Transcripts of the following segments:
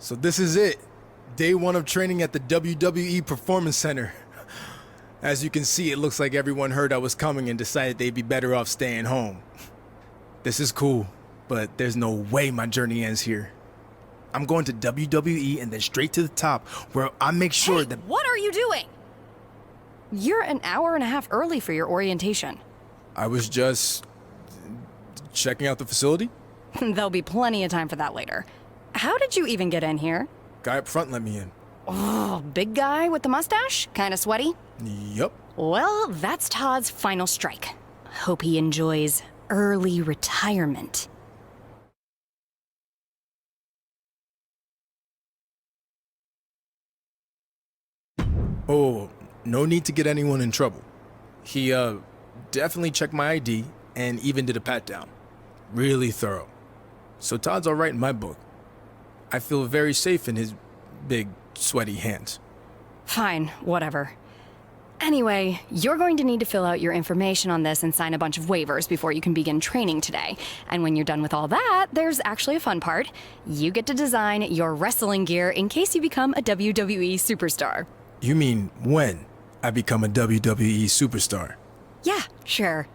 So this is it. Day 1 of training at the WWE Performance Center. As you can see, it looks like everyone heard I was coming and decided they'd be better off staying home. This is cool, but there's no way my journey ends here. I'm going to WWE and then straight to the top, where I make sure that... What are you doing? You're an hour and a half early for your orientation. I was just... checking out the facility? There'll be plenty of time for that later. How did you even get in here? Guy up front let me in. Oh, big guy with the mustache? Kinda sweaty? Yup. Well, that's Todd's final strike. Hope he enjoys early retirement. Oh, no need to get anyone in trouble. He, definitely checked my ID and even did a pat-down. Really thorough. So Todd's all right in my book. I feel very safe in his big, sweaty hands. Fine, whatever. Anyway, you're going to need to fill out your information on this and sign a bunch of waivers before you can begin training today. And when you're done with all that, there's actually a fun part. You get to design your wrestling gear in case you become a WWE superstar. You mean when I become a WWE superstar? Yeah, sure.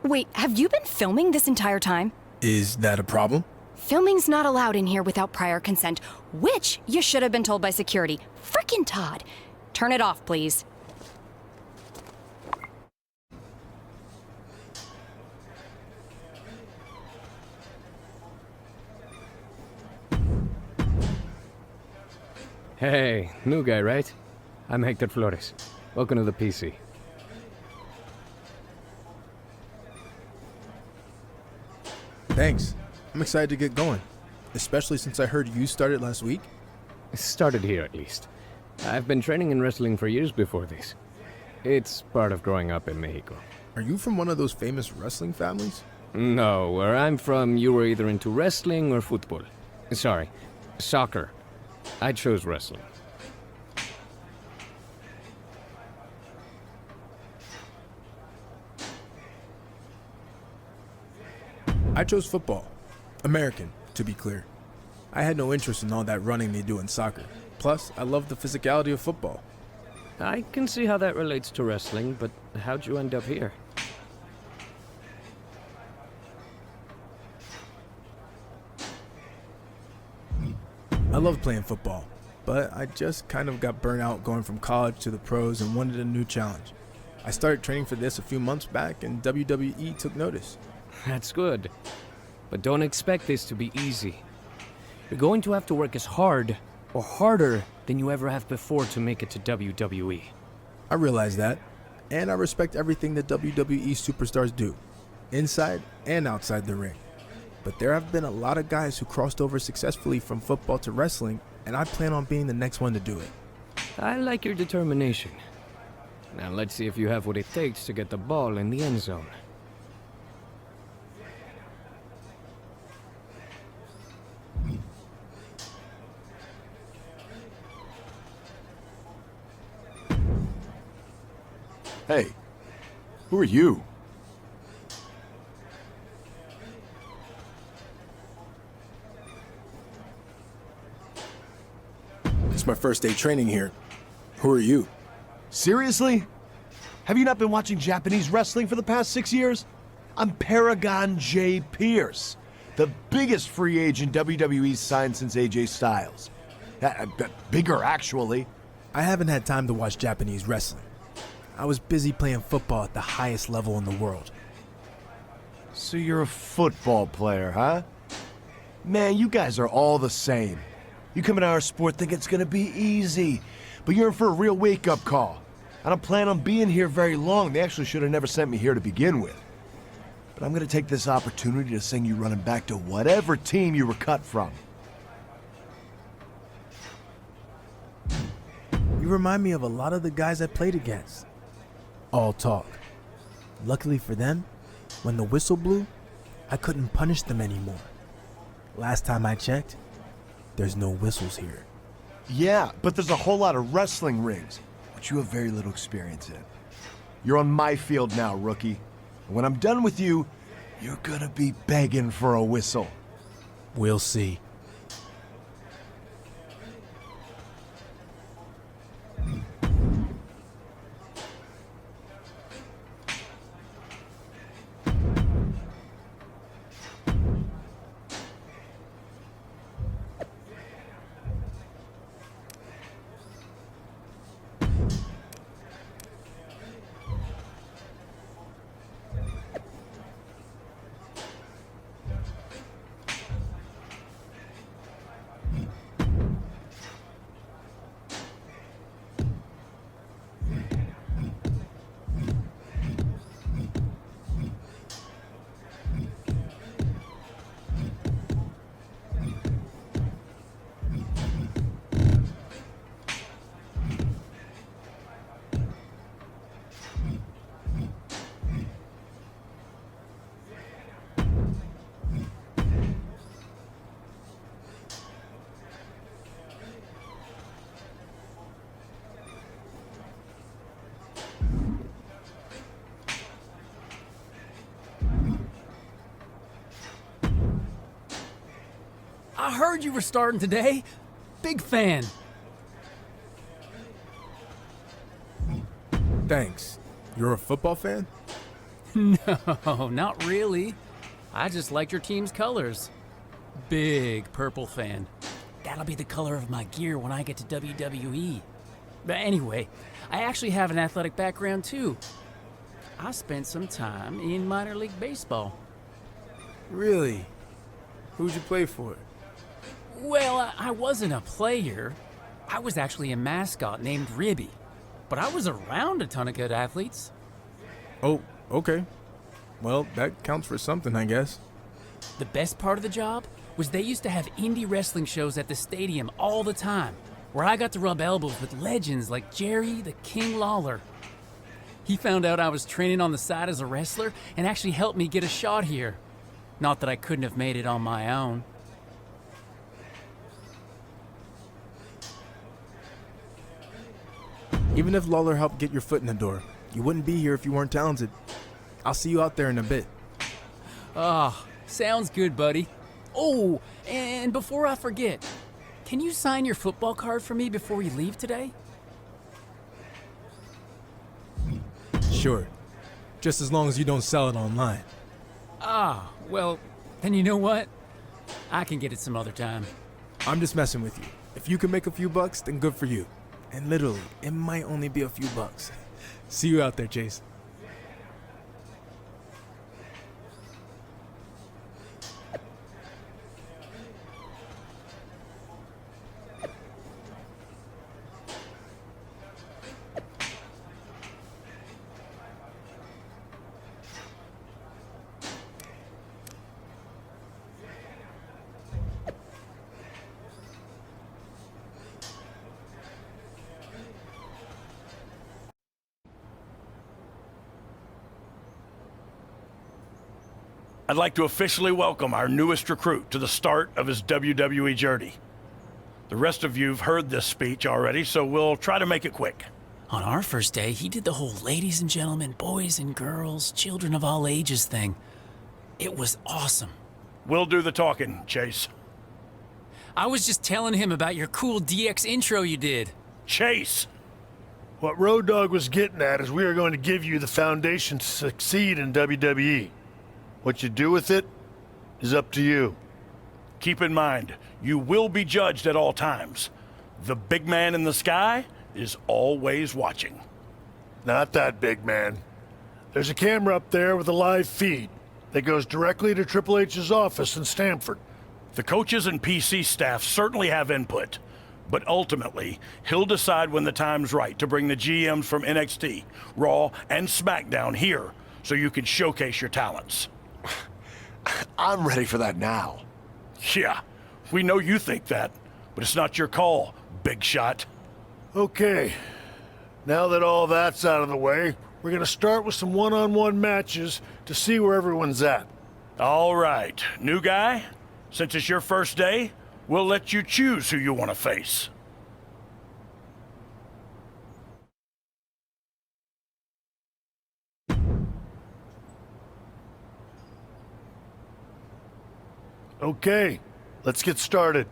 Wait, have you been filming this entire time? Is that a problem? Filming's not allowed in here without prior consent, which you should have been told by security. Frickin' Todd. Turn it off, please. Hey, new guy, right? I'm Hector Flores. Welcome to the PC. Thanks. I'm excited to get going, especially since I heard you started last week. Started here, at least. I've been training in wrestling for years before this. It's part of growing up in Mexico. Are you from one of those famous wrestling families? No, where I'm from, you were either into wrestling or football. Sorry, soccer. I chose wrestling. I chose football. American, to be clear. I had no interest in all that running they do in soccer. Plus, I love the physicality of football. I can see how that relates to wrestling, but how'd you end up here? I love playing football, but I just kind of got burnt out going from college to the pros and wanted a new challenge. I started training for this a few months back and WWE took notice. That's good. But don't expect this to be easy. You're going to have to work as hard, or harder, than you ever have before to make it to WWE. I realize that, and I respect everything that WWE superstars do, inside and outside the ring. But there have been a lot of guys who crossed over successfully from football to wrestling, and I plan on being the next one to do it. I like your determination. Now let's see if you have what it takes to get the ball in the end zone. Hey, who are you? It's my first day training here. Who are you? Seriously? Have you not been watching Japanese wrestling for the past 6 years? I'm Paragon J. Pierce, the biggest free agent WWE's signed since AJ Styles. Bigger, actually. I haven't had time to watch Japanese wrestling. I was busy playing football at the highest level in the world. So you're a football player, huh? Man, you guys are all the same. You come into our sport thinking it's gonna be easy, but you're in for a real wake-up call. I don't plan on being here very long. They actually should have never sent me here to begin with. But I'm gonna take this opportunity to sing you running back to whatever team you were cut from. You remind me of a lot of the guys I played against. All talk. Luckily for them, when the whistle blew, I couldn't punish them anymore. Last time I checked, there's no whistles here. Yeah, but there's a whole lot of wrestling rings, which you have very little experience in. You're on my field now, rookie. And when I'm done with you, you're gonna be begging for a whistle. We'll see. I heard you were starting today. Big fan. Thanks. You're a football fan? No, not really. I just liked your team's colors. Big purple fan. That'll be the color of my gear when I get to WWE. But anyway, I actually have an athletic background too. I spent some time in minor league baseball. Really? Who'd you play for? Well, I wasn't a player. I was actually a mascot named Ribby. But I was around a ton of good athletes. Oh, okay. Well, that counts for something, I guess. The best part of the job was they used to have indie wrestling shows at the stadium all the time, where I got to rub elbows with legends like Jerry the King Lawler. He found out I was training on the side as a wrestler and actually helped me get a shot here. Not that I couldn't have made it on my own. Even if Lawler helped get your foot in the door, you wouldn't be here if you weren't talented. I'll see you out there in a bit. Ah, sounds good, buddy. Oh, and before I forget, can you sign your football card for me before we leave today? Sure. Just as long as you don't sell it online. Ah, well, then you know what? I can get it some other time. I'm just messing with you. If you can make a few bucks, then good for you. And literally, it might only be a few bucks. See you out there, Chase. I'd like to officially welcome our newest recruit to the start of his WWE journey. The rest of you've heard this speech already, so we'll try to make it quick. On our first day, he did the whole ladies and gentlemen, boys and girls, children of all ages thing. It was awesome. We'll do the talking, Chase. I was just telling him about your cool DX intro you did. Chase! What Road Dogg was getting at is we are going to give you the foundation to succeed in WWE. What you do with it is up to you. Keep in mind, you will be judged at all times. The big man in the sky is always watching. Not that big man. There's a camera up there with a live feed that goes directly to Triple H's office in Stamford. The coaches and PC staff certainly have input, but ultimately, he'll decide when the time's right to bring the GMs from NXT, Raw, and SmackDown here so you can showcase your talents. I'm ready for that now. Yeah, we know you think that, but it's not your call, big shot. Okay, now that all that's out of the way, we're going to start with some one-on-one matches to see where everyone's at. All right, new guy, since it's your first day, we'll let you choose who you want to face. Okay, let's get started.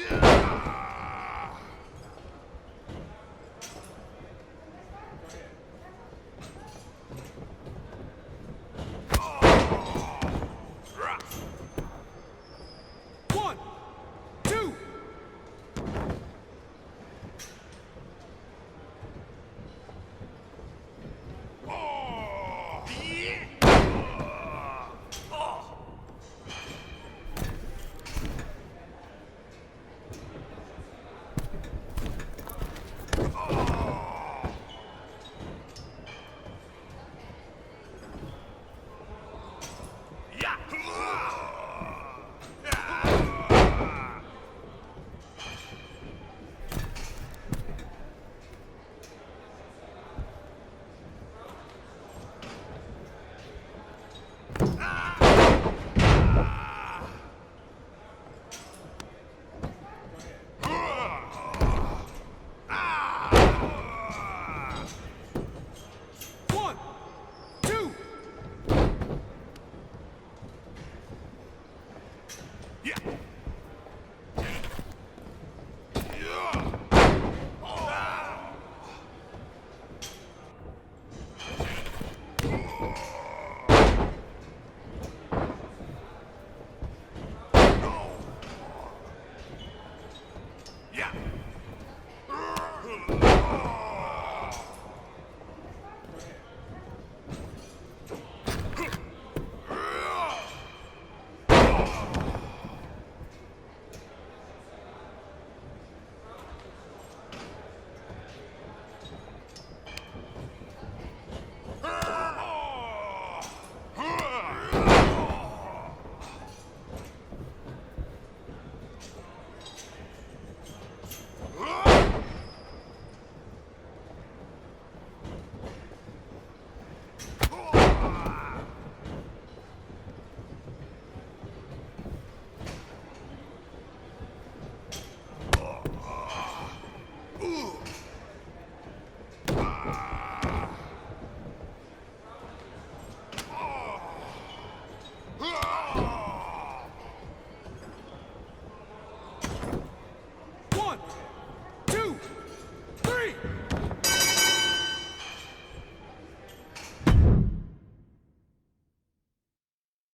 One, two. One, two. Yeah.